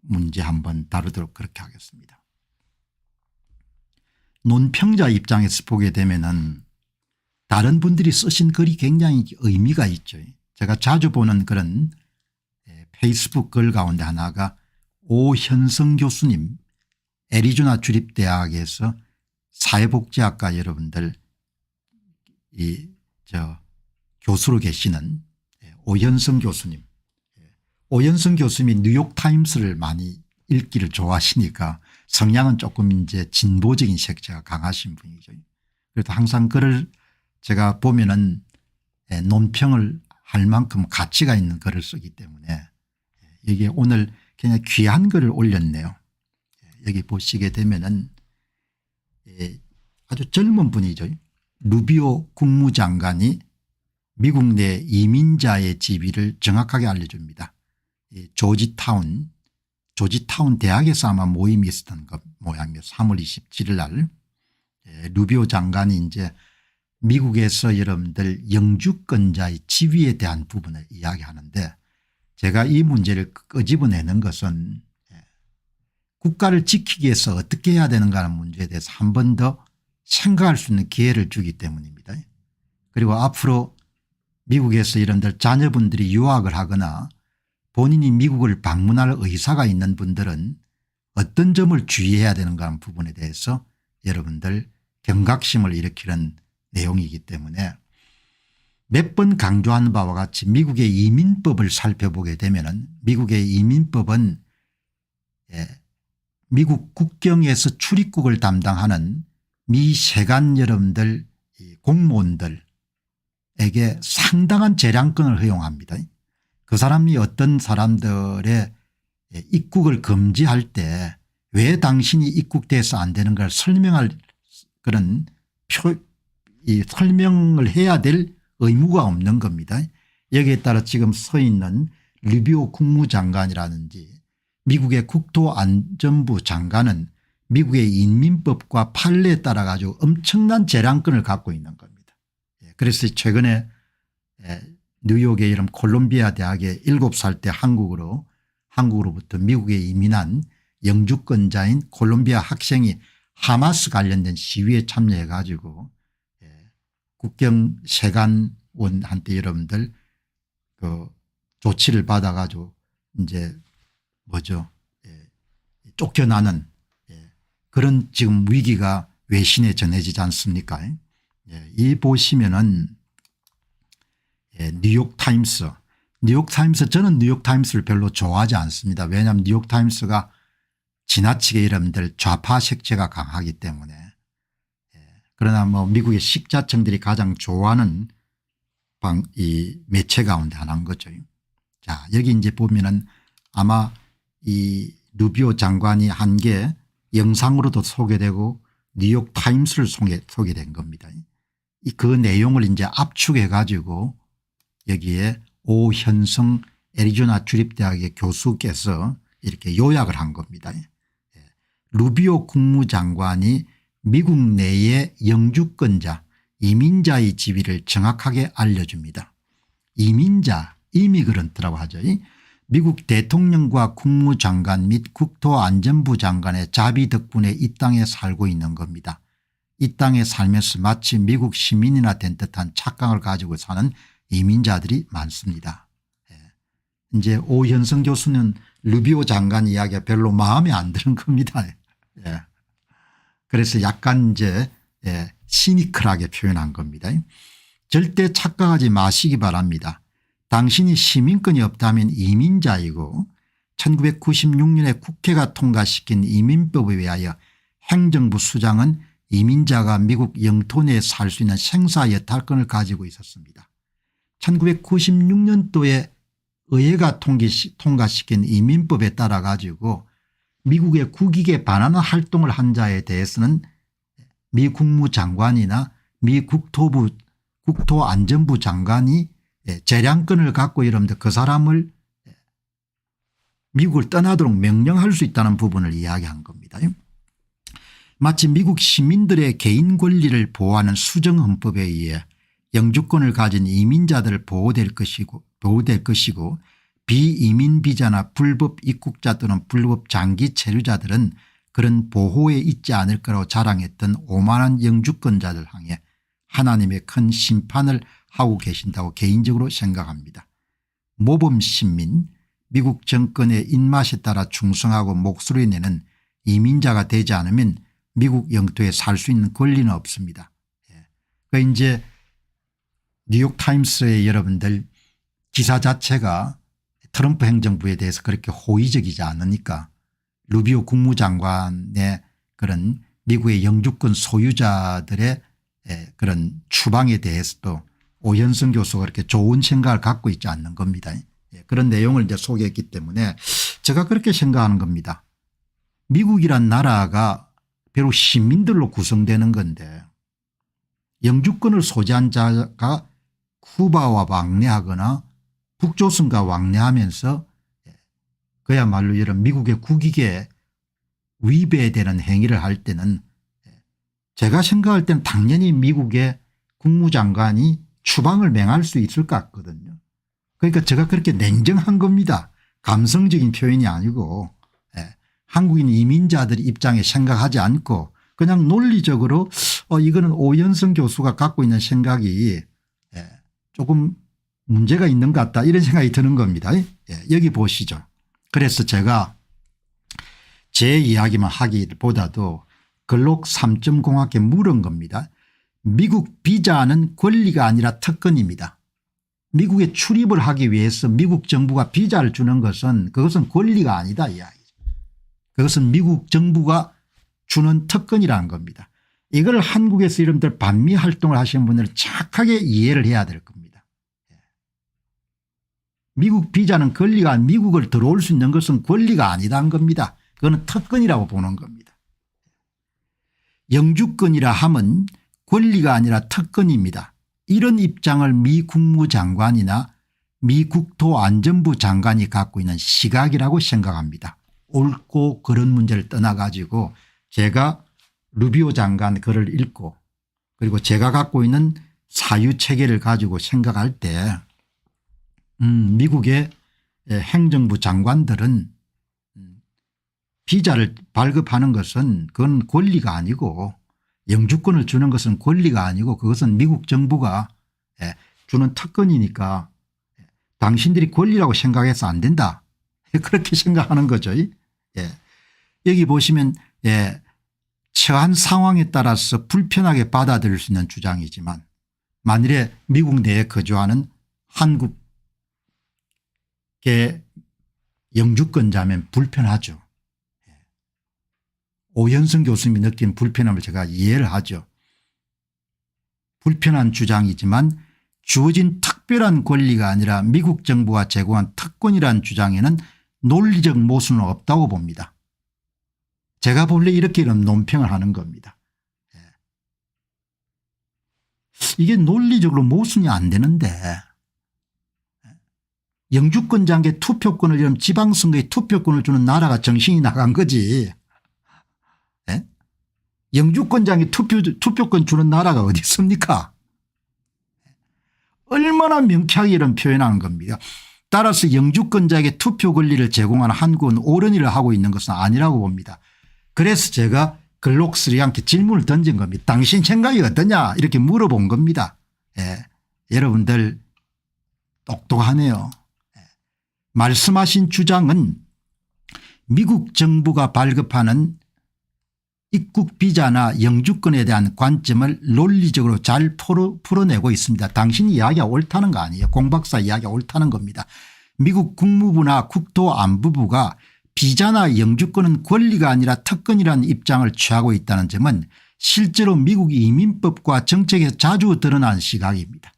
문제 한번 다루도록 그렇게 하겠습니다. 논평자 입장에서 보게 되면은 다른 분들이 쓰신 글이 굉장히 의미가 있죠. 제가 자주 보는 그런 페이스북 글 가운데 하나가 오현성 교수님, 애리조나 주립대학에서 사회복지학과 여러분들 교수로 계시는 오현성 교수님. 오현성 교수님이 뉴욕타임스를 많이 읽기를 좋아하시니까 성향은 조금 이제 진보적인 색채가 강하신 분이죠. 그래도 항상 글을 제가 보면은 논평을 할 만큼 가치가 있는 글을 쓰기 때문에 이게 오늘 그냥 귀한 글을 올렸네요. 여기 보시게 되면은 아주 젊은 분이죠. 루비오 국무장관이 미국 내 이민자의 지위를 정확하게 알려줍니다. 조지타운 대학에서 아마 모임이 있었던 것 모양이에요. 3월 27일 날 루비오 장관이 이제 미국에서 여러분들 영주권자의 지위에 대한 부분을 이야기하는데 제가 이 문제를 끄집어내는 것은 국가를 지키기 위해서 어떻게 해야 되는가 하는 문제에 대해서 한 번 더 생각할 수 있는 기회를 주기 때문입니다. 그리고 앞으로 미국에서 여러분들 자녀분들이 유학을 하거나 본인이 미국을 방문할 의사가 있는 분들은 어떤 점을 주의해야 되는가 하는 부분에 대해서 여러분들 경각심을 일으키는 내용이기 때문에 몇 번 강조한 바와 같이 미국의 이민법을 살펴보게 되면은 미국의 이민법은 미국 국경에서 출입국을 담당하는 미 세관 여러분들 공무원들에게 상당한 재량권을 허용합니다. 그 사람이 어떤 사람들의 입국을 금지할 때 왜 당신이 입국돼서 안 되는 걸 설명할 그런 설명을 해야 될 의무가 없는 겁니다. 여기에 따라 지금 서 있는 루비오 국무장관이라든지 미국의 국토안전부 장관은 미국의 인민법과 판례에 따라 가지고 엄청난 재량권을 갖고 있는 겁니다. 그래서 최근에 뉴욕의 이름 콜롬비아 대학에 7살 때 한국으로부터 미국에 이민한 영주권자인 콜롬비아 학생이 하마스 관련된 시위에 참여해 가지고 국경 세관원한테 여러분들 그 조치를 받아 가지고 이제 쫓겨나는 그런 지금 위기가 외신에 전해지지 않습니까? 이 보시면은 뉴욕타임스 저는 뉴욕타임스를 별로 좋아하지 않습니다. 왜냐하면 뉴욕타임스가 지나치게 여러분들 좌파 색채가 강하기 때문에 그러나 뭐 미국의 식자층들이 가장 좋아하는 이 매체 가운데 하나인 거죠. 자, 여기 이제 보면은 아마 이 루비오 장관이 한 게 영상으로도 소개되고 뉴욕타임스를 소개된 겁니다. 그 내용을 이제 압축해 가지고 여기에 오현성 애리조나 주립대학의 교수께서 이렇게 요약을 한 겁니다. 루비오 국무장관이 미국 내의 영주권자 이민자의 지위를 정확하게 알려줍니다. 이민자 이미그런트라고 하죠. 미국 대통령과 국무장관 및 국토안전부 장관의 자비 덕분에 이 땅에 살고 있는 겁니다. 이 땅에 살면서 마치 미국 시민이나 된 듯한 착각을 가지고 사는 이민자들이 많습니다. 이제 오현성 교수는 루비오 장관 이야기가 별로 마음에 안 드는 겁니다. 그래서 약간 이제 시니컬하게 표현한 겁니다. 절대 착각하지 마시기 바랍니다. 당신이 시민권이 없다면 이민자이고 1996년에 국회가 통과시킨 이민법에 의하여 행정부 수장은 이민자가 미국 영토 내에 살 수 있는 생사 여탈권을 가지고 있었습니다. 1996년도에 의회가 통과시킨 이민법에 따라 가지고 미국의 국익에 반하는 활동을 한 자에 대해서는 미 국무장관이나 미 국토안전부 장관이 재량권을 갖고 여러분들 그 사람을 미국을 떠나도록 명령할 수 있다는 부분을 이야기한 겁니다. 마치 미국 시민들의 개인 권리를 보호하는 수정헌법에 의해 영주권을 가진 이민자들을 보호될 것이고 비이민 비자나 불법 입국자 또는 불법 장기 체류자들은 그런 보호에 있지 않을 거라고 자랑했던 오만한 영주권자들 향해 하나님의 큰 심판을 하고 계신다고 개인적으로 생각합니다. 모범 시민, 미국 정권의 입맛에 따라 충성하고 목소리 내는 이민자가 되지 않으면 미국 영토에 살 수 있는 권리는 없습니다. 그러니까 이제 뉴욕타임스의 여러분들 기사 자체가 트럼프 행정부에 대해서 그렇게 호의적이지 않으니까 루비오 국무장관의 그런 미국의 영주권 소유자들의 그런 추방에 대해서도 오현승 교수가 그렇게 좋은 생각을 갖고 있지 않는 겁니다. 그런 내용을 이제 소개했기 때문에 제가 그렇게 생각하는 겁니다. 미국이란 나라가 비록 시민들로 구성되는 건데 영주권을 소지한 자가 쿠바와 왕래하거나 북조선과 왕래하면서 그야말로 이런 미국의 국익에 위배되는 행위를 할 때는 제가 생각할 때는 당연히 미국의 국무장관이 추방을 맹할 수 있을 것 같거든요. 그러니까 제가 그렇게 냉정한 겁니다. 감성적인 표현이 아니고 한국인 이민자들 입장에 생각하지 않고 그냥 논리적으로 이거는 오현승 교수가 갖고 있는 생각이 조금 문제가 있는 것 같다 이런 생각이 드는 겁니다. 여기 보시죠. 그래서 제가 제 이야기만 하기보다도 글록 3.0학에 물은 겁니다. 미국 비자는 권리가 아니라 특권입니다. 미국에 출입을 하기 위해서 미국 정부가 비자를 주는 것은 그것은 권리가 아니다 이야기죠. 그것은 미국 정부가 주는 특권이라는 겁니다. 이걸 한국에서 여러분들 반미 활동을 하시는 분들은 착하게 이해를 해야 될 겁니다. 미국 비자는 권리가 미국을 들어올 수 있는 것은 권리가 아니다는 겁니다. 그거는 특권이라고 보는 겁니다. 영주권이라 함은 권리가 아니라 특권입니다. 이런 입장을 미 국무장관이나 미 국토안전부 장관이 갖고 있는 시각이라고 생각합니다. 옳고 그런 문제를 떠나가지고 제가 루비오 장관 글을 읽고 그리고 제가 갖고 있는 사유체계를 가지고 생각할 때 미국의 행정부 장관들은 비자를 발급하는 것은 그건 권리가 아니고 영주권을 주는 것은 권리가 아니고 그것은 미국 정부가 주는 특권이니까 당신들이 권리라고 생각해서 안 된다. 그렇게 생각하는 거죠. 여기 보시면 처한 상황에 따라서 불편하게 받아들일 수 있는 주장이지만 만일에 미국 내에 거주하는 한국의 영주권자면 불편하죠. 오현승 교수님이 느낀 불편함을 제가 이해를 하죠. 불편한 주장이지만 주어진 특별한 권리가 아니라 미국 정부가 제공한 특권이라는 주장에는 논리적 모순은 없다고 봅니다. 제가 본래 이렇게 논평을 하는 겁니다. 이게 논리적으로 모순이 안 되는데 영주권자에게 투표권을 이런 지방선거에 투표권을 주는 나라가 정신이 나간 거지. 영주권자에게 투표권 주는 나라가 어디 있습니까? 얼마나 명쾌하게 이런 표현하는 겁니다. 따라서 영주권자에게 투표 권리를 제공하는 한국은 옳은 일을 하고 있는 것은 아니라고 봅니다. 그래서 제가 글록스리한테 질문을 던진 겁니다. 당신 생각이 어떠냐 이렇게 물어본 겁니다. 여러분들 똑똑하네요. 말씀하신 주장은 미국 정부가 발급하는 입국 비자나 영주권에 대한 관점을 논리적으로 잘 풀어내고 있습니다. 당신 이야기가 옳다는 거 아니에요. 공박사 이야기가 옳다는 겁니다. 미국 국무부나 국토안보부가 비자나 영주권은 권리가 아니라 특권이라는 입장을 취하고 있다는 점은 실제로 미국 이민법과 정책에서 자주 드러난 시각입니다.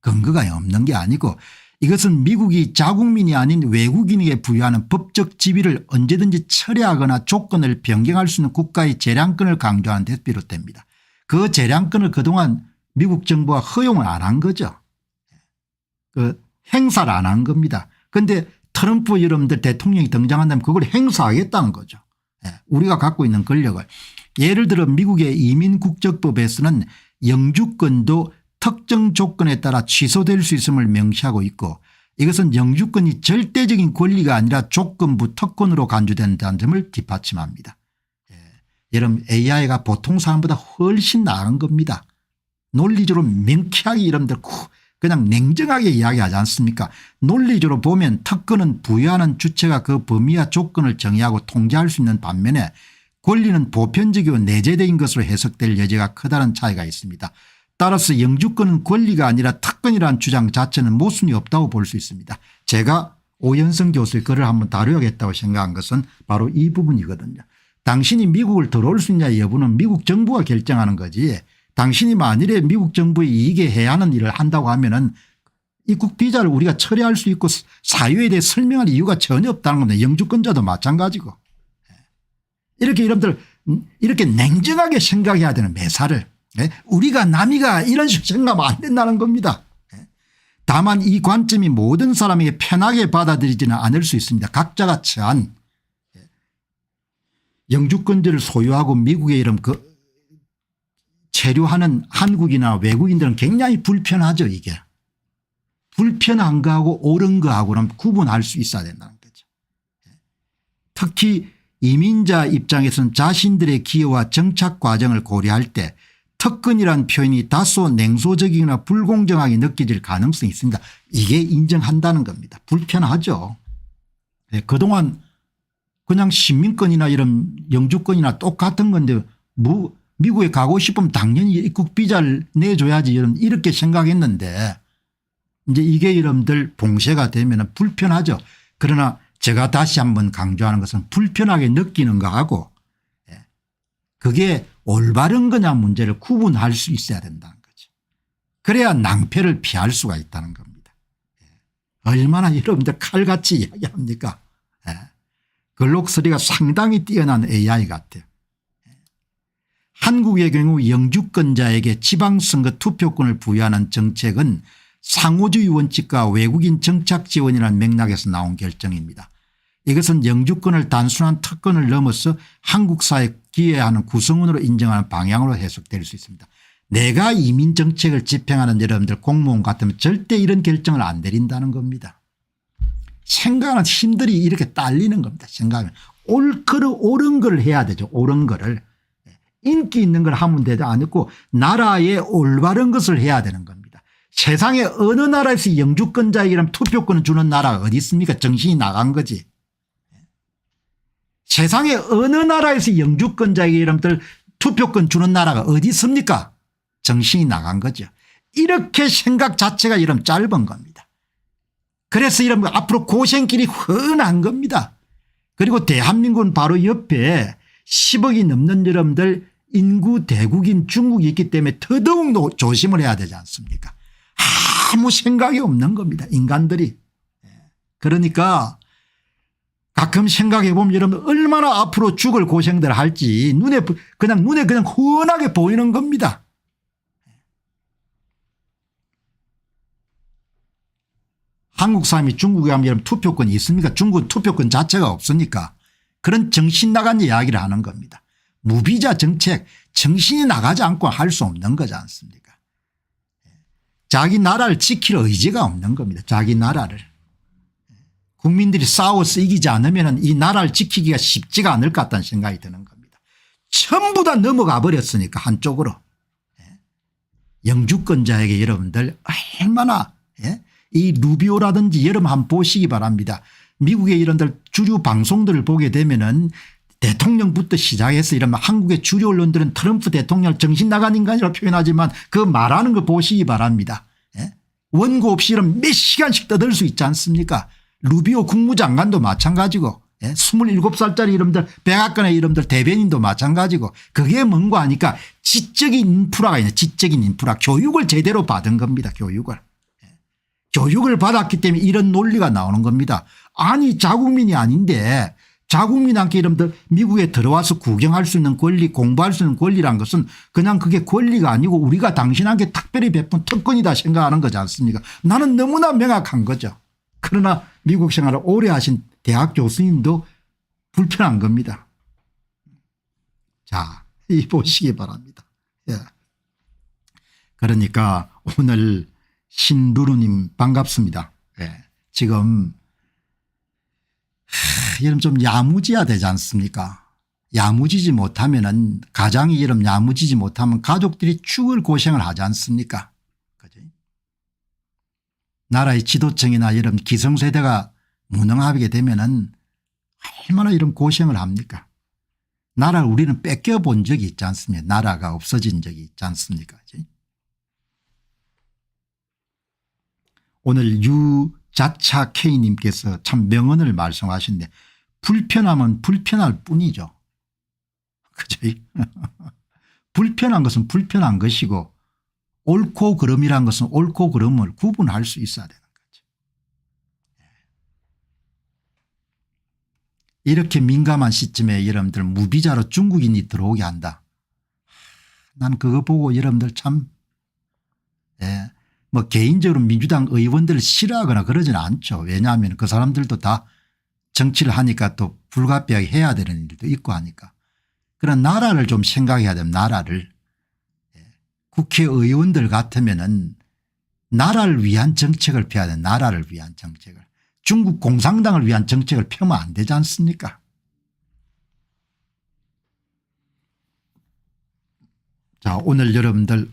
근거가 없는 게 아니고 이것은 미국이 자국민이 아닌 외국인에게 부여하는 법적 지위를 언제든지 철회하거나 조건을 변경할 수 있는 국가의 재량권을 강조하는 데서 비롯됩니다. 그 재량권을 그동안 미국 정부가 허용을 안 한 거죠. 그 행사를 안 한 겁니다. 그런데 트럼프 여러분들 대통령이 등장한다면 그걸 행사하겠다는 거죠. 우리가 갖고 있는 권력을. 예를 들어 미국의 이민국적법에서는 영주권도 특정 조건에 따라 취소될 수 있음을 명시하고 있고 이것은 영주권이 절대적인 권리가 아니라 조건부 특권으로 간주된다는 점을 뒷받침합니다. 여러분 AI가 보통 사람보다 훨씬 나은 겁니다. 논리적으로 명쾌하게 여러분들 그냥 냉정하게 이야기하지 않습니까? 논리적으로 보면 특권은 부여하는 주체가 그 범위와 조건을 정의하고 통제할 수 있는 반면에 권리는 보편적이고 내재적인 것으로 해석될 여지가 크다는 차이가 있습니다. 따라서 영주권은 권리가 아니라 특권이라는 주장 자체는 모순이 없다고 볼 수 있습니다. 제가 오현성 교수의 글을 한번 다뤄야겠다고 생각한 것은 바로 이 부분이거든요. 당신이 미국을 들어올 수 있냐 여부는 미국 정부가 결정하는 거지, 당신이 만일에 미국 정부의 이익에 해하는 일을 한다고 하면은 입국 비자를 우리가 처리할 수 있고 사유에 대해 설명할 이유가 전혀 없다는 겁니다. 영주권자도 마찬가지고. 이렇게 여러분들 이렇게 냉정하게 생각해야 되는 매사를, 우리가 남이가 이런 식으로 생각하면 안 된다는 겁니다. 다만 이 관점이 모든 사람에게 편하게 받아들이지는 않을 수 있습니다. 각자가 처한 영주권자를 소유하고 미국에 이런 체류하는 한국이나 외국인들은 굉장히 불편하죠. 이게 불편한 거하고 옳은 거하고는 구분할 수 있어야 된다는 거죠. 특히 이민자 입장에서는 자신들의 기여와 정착 과정을 고려할 때 특권이란 표현이 다소 냉소적이거나 불공정하게 느껴질 가능성이 있습니다. 이게 인정한다는 겁니다. 불편하죠. 그동안 그냥 시민권이나 이런 영주권이나 똑같은 건데 미국에 가고 싶으면 당연히 입국 비자를 내줘야지 이렇게 생각했는데 이제 이게 여러분들 봉쇄가 되면 불편하죠. 그러나 제가 다시 한번 강조하는 것은 불편하게 느끼는 거하고 그게 올바른 거냐 문제를 구분할 수 있어야 된다는 거죠. 그래야 낭패를 피할 수가 있다는 겁니다. 얼마나 여러분들 칼같이 이야기합니까? 글록서리가 상당히 뛰어난 AI 같아요. 한국의 경우 영주권자에게 지방선거 투표권을 부여하는 정책은 상호주의 원칙과 외국인 정착 지원이라는 맥락에서 나온 결정입니다. 이것은 영주권을 단순한 특권을 넘어서 한국 사회에 기여하는 구성원으로 인정하는 방향으로 해석될 수 있습니다. 내가 이민 정책을 집행하는 여러분들 공무원 같으면 절대 이런 결정을 안 내린다는 겁니다. 생각하는 힘들이 이렇게 딸리는 겁니다. 생각하면 옳은 걸 해야 되죠. 옳은 거를. 인기 있는 걸 하면 되지 않고 나라의 올바른 것을 해야 되는 겁니다. 세상에 어느 나라에서 영주권자에게는 투표권을 주는 나라가 어디 있습니까? 정신이 나간 거지. 세상에 어느 나라에서 영주권자에게 여러분들 투표권 주는 나라가 어디 있습니까? 정신이 나간 거죠. 이렇게 생각 자체가 여러분 짧은 겁니다. 그래서 여러분 앞으로 고생길이 훤한 겁니다. 그리고 대한민국은 바로 옆에 10억이 넘는 여러분들 인구 대국인 중국이 있기 때문에 더더욱 조심을 해야 되지 않습니까? 아무 생각이 없는 겁니다. 인간들이. 그러니까 가끔 생각해 보면 여러분 얼마나 앞으로 죽을 고생들 할지 눈에 그냥 훤하게 보이는 겁니다. 한국 사람이 중국에 가면 여러분 투표권이 있습니까? 중국은 투표권 자체가 없으니까 그런 정신 나간 이야기를 하는 겁니다. 무비자 정책 정신이 나가지 않고 할 수 없는 거지 않습니까? 자기 나라를 지킬 의지가 없는 겁니다. 자기 나라를. 국민들이 싸워서 이기지 않으면 이 나라를 지키기가 쉽지가 않을 것 같다는 생각이 드는 겁니다. 전부 다 넘어가 버렸으니까 한쪽으로. 영주권자에게 여러분들 얼마나 이 루비오라든지 여러분 한번 보시기 바랍니다. 미국의 이런들 주류 방송들을 보게 되면은 대통령부터 시작해서 이러면 한국의 주류 언론들은 트럼프 대통령을 정신 나간 인간이라고 표현하지만 그 말하는 거 보시기 바랍니다. 원고 없이 이런 몇 시간씩 떠들 수 있지 않습니까? 루비오 국무장관도 마찬가지고 27살짜리 이름들 백악관의 이름들 대변인도 마찬가지고 그게 뭔가 하니까 지적인 인프라가 있네. 지적인 인프라. 교육을 제대로 받은 겁니다. 교육을 받았기 때문에 이런 논리가 나오는 겁니다. 아니 자국민이 아닌데 자국민한테 이름들 미국에 들어와서 구경할 수 있는 권리 공부할 수 있는 권리란 것은 그냥 그게 권리가 아니고 우리가 당신에게 특별히 베푼 특권이다 생각하는 거지 않습니까? 나는 너무나 명확한 거죠. 그러나 미국 생활을 오래 하신 대학 교수님도 불편한 겁니다. 자, 이 보시기 바랍니다. 그러니까 오늘 신루루님 반갑습니다. 지금 이런 좀 야무지야 되지 않습니까? 야무지지 못하면은 가장이 이런 야무지지 못하면 가족들이 죽을 고생을 하지 않습니까? 그죠? 나라의 지도층이나 이런 기성세대가 무능하게 되면은 얼마나 이런 고생을 합니까? 나라를 우리는 뺏겨본 적이 있지 않습니까? 나라가 없어진 적이 있지 않습니까? 그죠? 오늘 유자차 K님께서 참 명언을 말씀하시는데 불편하면 불편할 뿐이죠. 그죠? 불편한 것은 불편한 것이고 옳고 그름이란 것은 옳고 그름을 구분할 수 있어야 되는 거죠. 이렇게 민감한 시점에 여러분들 무비자로 중국인이 들어오게 한다. 난 그거 보고 여러분들 참 뭐 개인적으로 민주당 의원들을 싫어하거나 그러지는 않죠. 왜냐하면 그 사람들도 다 정치를 하니까 또 불가피하게 해야 되는 일도 있고 하니까. 그런 나라를 좀 생각해야 됩니다. 나라를. 국회의원들 같으면은 나라를 위한 정책을 펴야 돼. 나라를 위한 정책을. 중국 공산당을 위한 정책을 펴면 안 되지 않습니까? 자, 오늘 여러분들